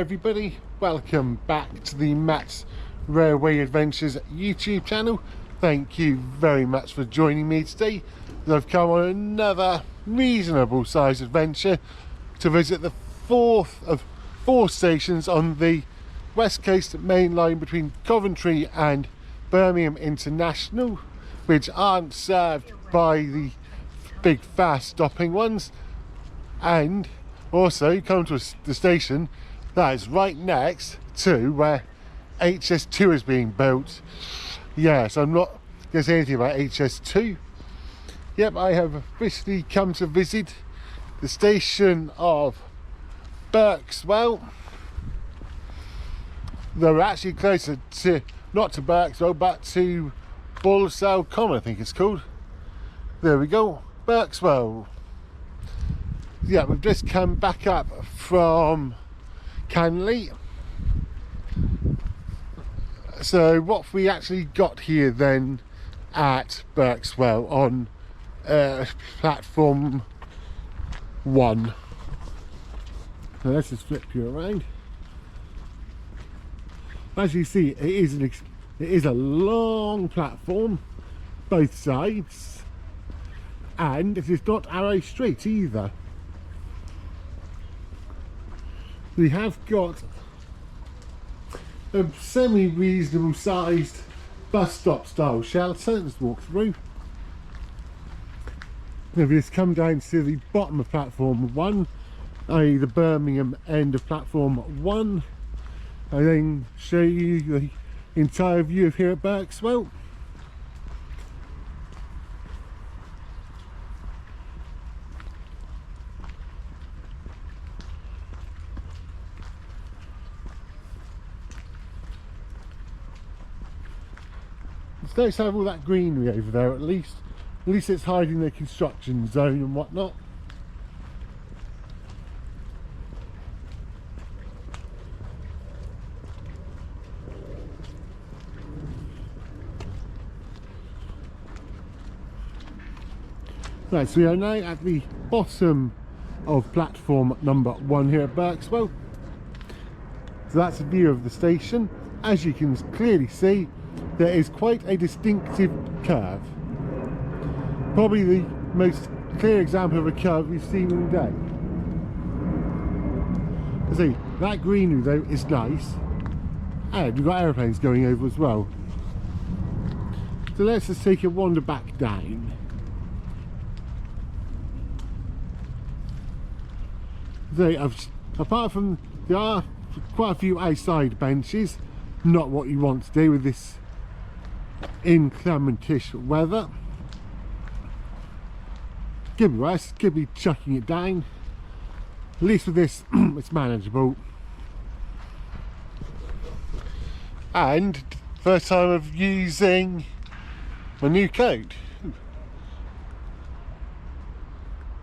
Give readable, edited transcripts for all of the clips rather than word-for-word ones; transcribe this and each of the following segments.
everybody, welcome back to the Matt's Railway Adventures YouTube channel. Thank you very much for joining me today. I've come on another reasonable sized adventure to visit the fourth of 4 stations on the West Coast main line between Coventry and Birmingham International, which aren't served by the big fast stopping ones, and also come to the station that is right next to where HS2 is being built. Yes, I'm not going to say anything about HS2. Yep, I have officially come to visit the station of Berkswell. They're actually closer to, not to Berkswell, but to Berkswell Common, I think it's called. There we go, Berkswell. Yeah, we've just come back up from Canley. So what we actually got here then at Berkswell on platform 1. So let's just flip you around. As you see, it is a long platform, both sides, and it is not arrow straight either. We have got a semi-reasonable sized bus stop style shelter. Let's walk through. Now we just come down to the bottom of platform 1, i.e. the Birmingham end of platform 1, and then show you the entire view of here at Berkswell. It's nice to have all that greenery over there at least. At least it's hiding the construction zone and whatnot. Right, so we are now at the bottom of platform number 1 here at Berkswell. So that's a view of the station. As you can clearly see, there is quite a distinctive curve. Probably the most clear example of a curve we've seen all day. See, that greenery though is nice, and we've got aeroplanes going over as well. So let's just take a wander back down. So, apart from, there are quite a few outside benches, not what you want to do with this inclementish weather. Give me rest, give me chucking it down. At least with this, it's manageable. And first time of using my new coat.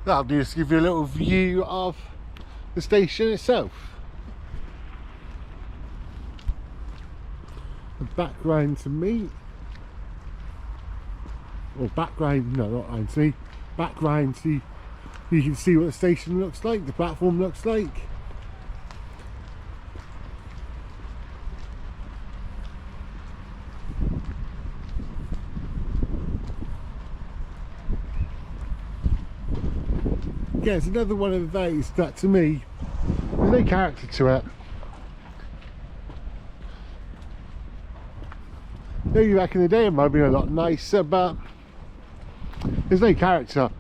That'll just give you a little view of the station itself. The background to me, or background, no, not round to me, background to, you can see what the station looks like, the platform looks like. Yeah, it's another one of the days that to me, there's no character to it. Maybe back in the day it might have been a lot nicer, but there's no character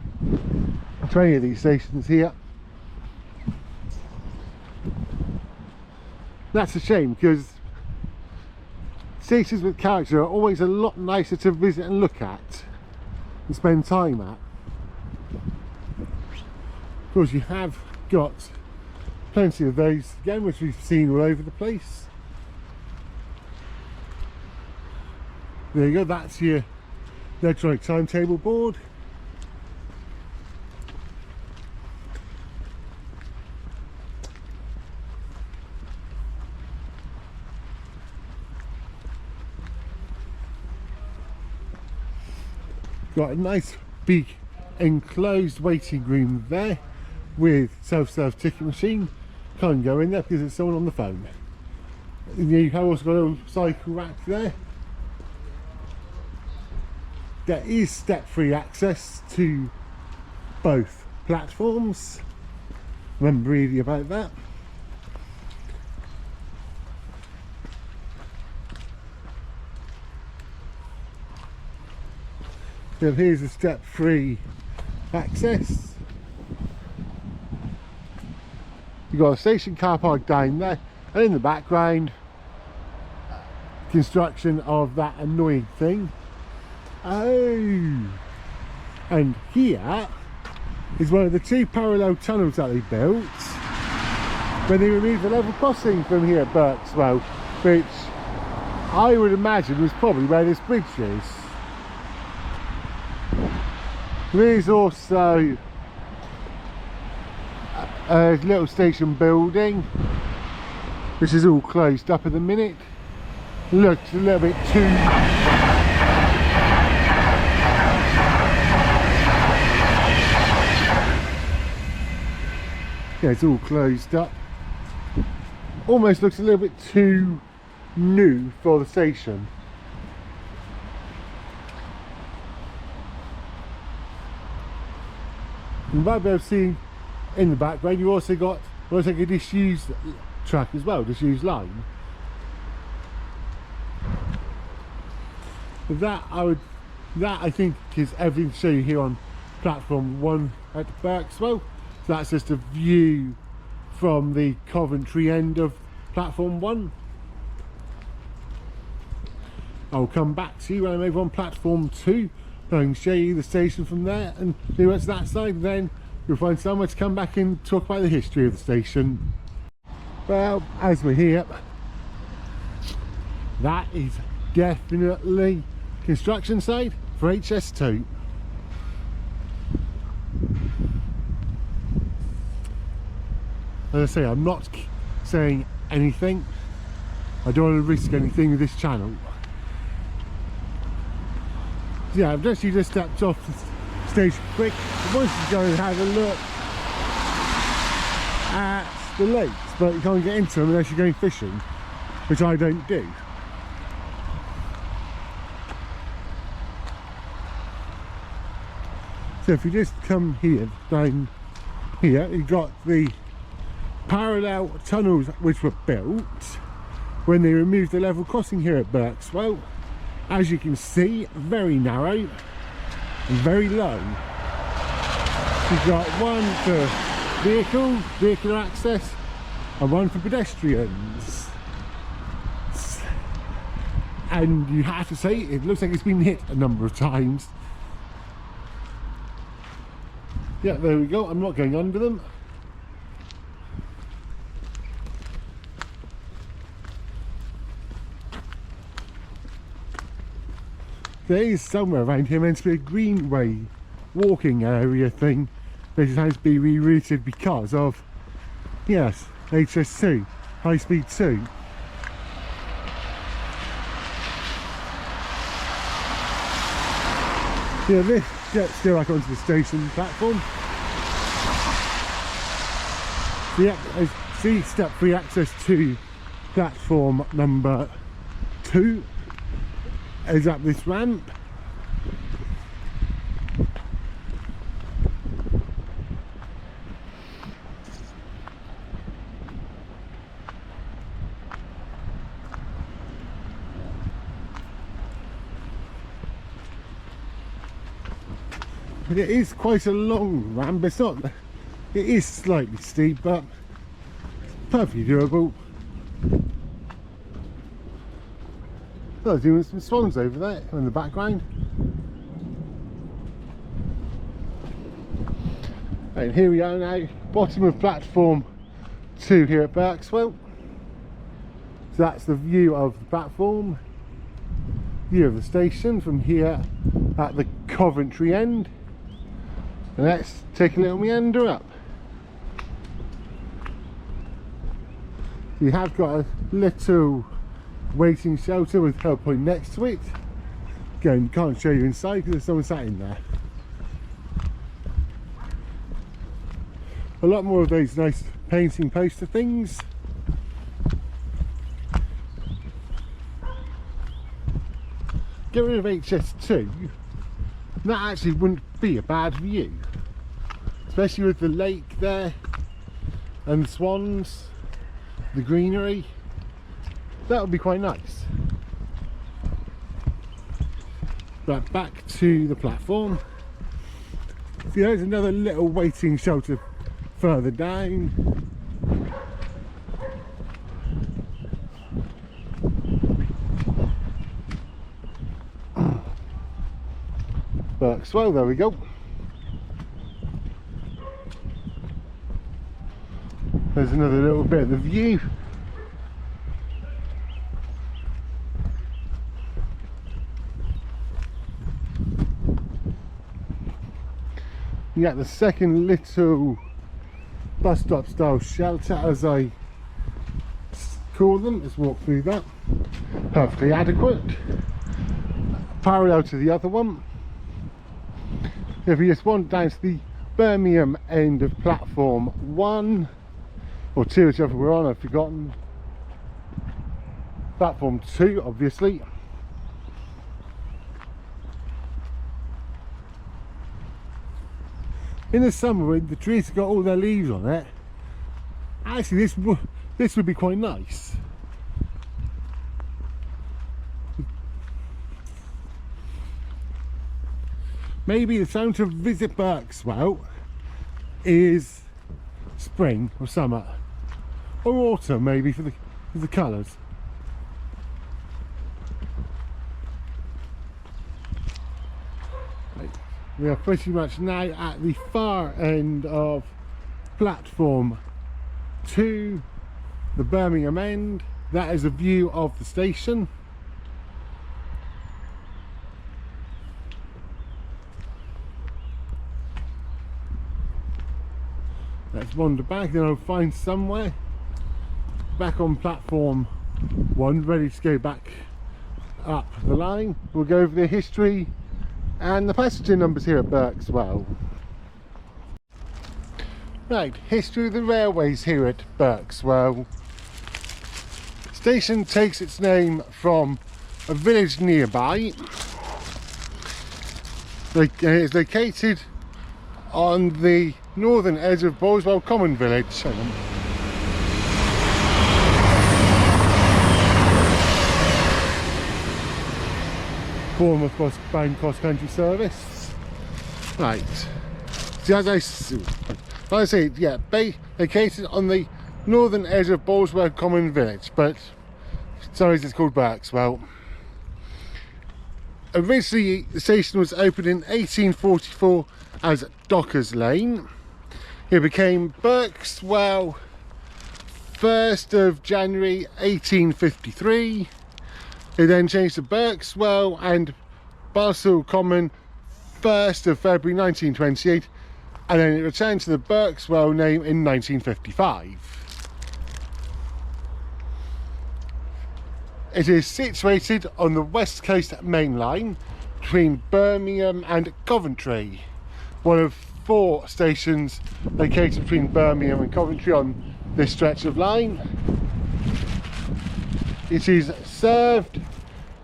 to any of these stations here. That's a shame, because stations with character are always a lot nicer to visit and look at and spend time at. Of course, you have got plenty of those again, which we've seen all over the place. There you go, that's your electronic timetable board. Got a nice big enclosed waiting room there with self-serve ticket machine. can't go in there because there's someone on the phone. You have also got a little cycle rack there. There is step-free access to both platforms. Remember reading about that. So here's the step-free access. You've got a station car park down there, and in the background, construction of that annoying thing. Oh, and here is one of the 2 parallel tunnels that they built when they removed the level crossing from here at Berkswell, which I would imagine was probably where this bridge is. There's also a little station building which is all closed up at the minute. Looks a little bit too yeah, it's all closed up. Almost looks a little bit too new for the station. You might be able to see in the background you've also got looks like a disused track as well, disused line. But that I think is everything to show you here on platform 1 at Berkswell. So that's just a view from the Coventry end of platform 1. I'll come back to you when I'm over on platform 2. I can show you the station from there, and see what's that side. Then you'll find somewhere to come back and talk about the history of the station. Well, as we're here, that is definitely construction site for HS2. As I say, I'm not saying anything. I don't want to risk anything with this channel. Yeah, I've actually just stepped off the station quick. I wanted to go and have a look at the lakes, but you can't get into them unless you're going fishing, which I don't do. So if you just come here, down here, you've got the parallel tunnels which were built when they removed the level crossing here at Berkswell. As you can see, very narrow and very low. You've got one for vehicular access, and one for pedestrians. And you have to say, it looks like it's been hit a number of times. Yeah, there we go. I'm not going under them. There is somewhere around here meant to be a greenway walking area thing, but it has to be rerouted because of, yes, HS2, high speed 2. Yeah, this gets go back onto the station platform. See, step-free access to platform number 2 is up this ramp. But it is quite a long ramp. It's not, it is slightly steep, but perfectly doable. Oh, there's even some swans over there in the background. And here we are now, bottom of platform 2 here at Berkswell. So that's the view of the platform, view of the station from here at the Coventry end. And let's take a little meander up. You have got a little waiting shelter with help point next to it. Again, can't show you inside because there's someone sat in there. A lot more of those nice painting poster things. Get rid of HS2, that actually wouldn't be a bad view, especially with the lake there and the swans, the greenery. That would be quite nice. But back to the platform. See, there's another little waiting shelter further down. Berkswell, there we go. There's another little bit of the view. You get the second little bus stop style shelter, as I call them. Let's walk through that. Perfectly adequate, parallel to the other one. If you just wander down to the Birmingham end of platform 1 or 2, whichever we're on, I've forgotten. Platform 2, obviously. In the summer, when the trees have got all their leaves on it, actually this would be quite nice. Maybe the time to visit Berkswell is spring or summer or autumn, maybe for the colours. We are pretty much now at the far end of platform 2, the Birmingham end. That is a view of the station. Let's wander back, then I'll find somewhere back on platform 1, ready to go back up the line. We'll go over the history and the passenger numbers here at Berkswell. Right, history of the railways here at Berkswell. Station takes its name from a village nearby. It is located on the northern edge of Berkswell Common Village. Bournemouth bound cross-country service. Right. See, as I say, yeah, located on the northern edge of Berkswell Common Village, but for some reason it's called Berkswell. Originally, the station was opened in 1844 as Dockers Lane. It became Berkswell 1st of January 1853. It then changed to Berkswell and Berkswell Common 1st of February 1928, and then it returned to the Berkswell name in 1955. It is situated on the West Coast Main Line between Birmingham and Coventry, one of 4 stations located between Birmingham and Coventry on this stretch of line. It is served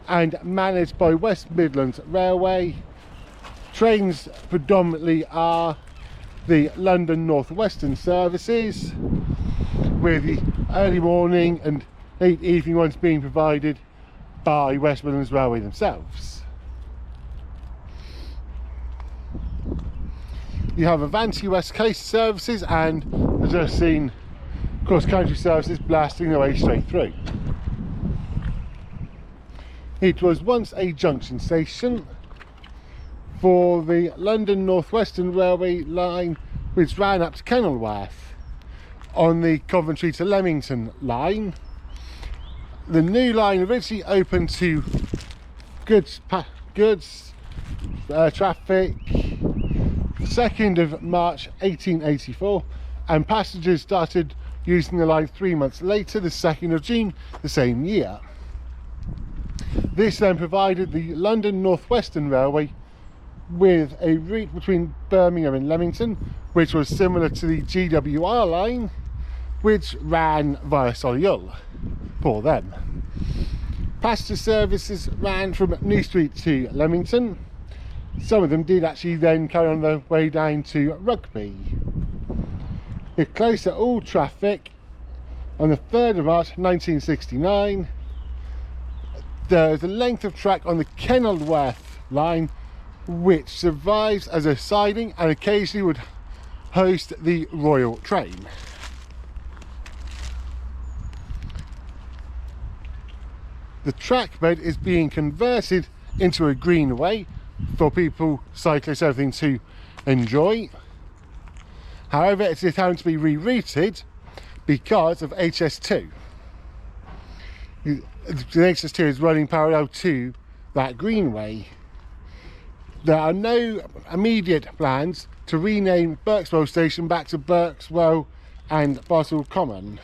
and managed by West Midlands Railway. Trains predominantly are the London North Western services, with the early morning and late evening ones being provided by West Midlands Railway themselves. You have Avanti West Coast services and, as I've seen, cross-country services blasting their way straight through. It was once a junction station for the London North Western Railway line, which ran up to Kenilworth on the Coventry to Leamington line. The new line originally opened to goods traffic 2nd of March 1884, and passengers started using the line 3 months later, the 2nd of June the same year. This then provided the London North Western Railway with a route between Birmingham and Leamington, which was similar to the GWR line, which ran via Solihull for them. Passenger services ran from New Street to Leamington. Some of them did actually then carry on their way down to Rugby. It closed to all traffic on the 3rd of March 1969. There's a length of track on the Kenilworth line which survives as a siding and occasionally would host the Royal train. The track bed is being converted into a greenway for people, cyclists, everything to enjoy. However, it is having to be rerouted because of HS2. The HS2 is running parallel to that greenway. There are no immediate plans to rename Berkswell station back to Berkswell and Bartle Common.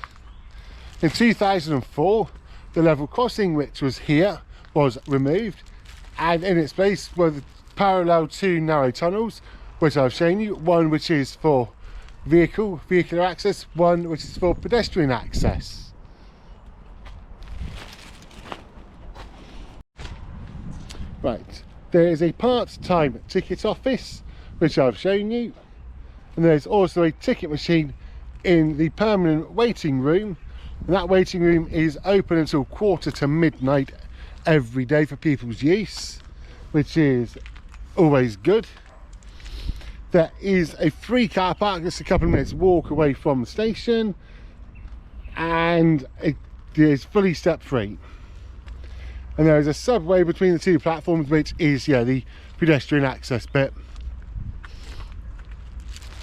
In 2004, the level crossing which was here was removed, and in its place were the parallel two narrow tunnels which I've shown you, one which is for vehicular access, one which is for pedestrian access. Right, there is a part-time ticket office which I've shown you, and there's also a ticket machine in the permanent waiting room, and that waiting room is open until 1:45 every day for people's use, which is always good. There is a free car park just a couple of minutes walk away from the station, and it is fully step free. And there is a subway between the two platforms, which is the pedestrian access bit.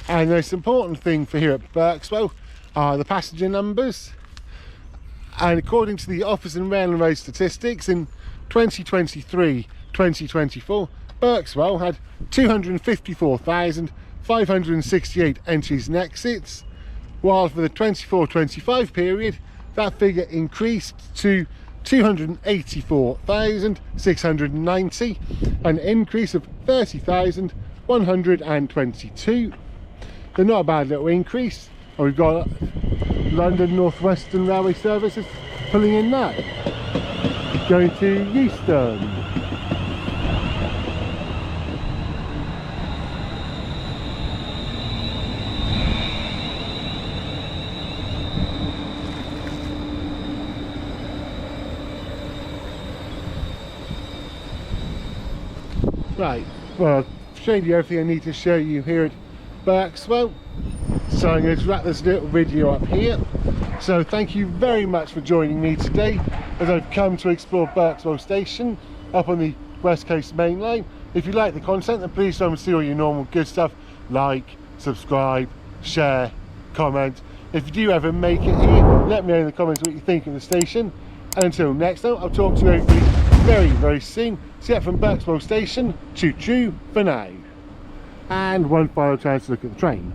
And the most important thing for here at Berkswell are the passenger numbers. And according to the Office and Rail and Road statistics, in 2023-2024, Berkswell had 254,568 entries and exits, while for the 24-25 period, that figure increased to 284,690, an increase of 30,122. They're not a bad little increase. And we've got London North Western Railway services pulling in now, going to Euston. Right, well, I've shown you everything I need to show you here at Berkswell, so I'm going to wrap this little video up here. So thank you very much for joining me today as I've come to explore Berkswell station up on the West Coast main line. If you like the content, then please don't see all your normal good stuff, like, subscribe, share, comment. If you do ever make it here, let me know in the comments what you think of the station, and until next time, I'll talk to you very, very soon. See you from Berkswell station. Choo choo for now. And one final chance to look at the train.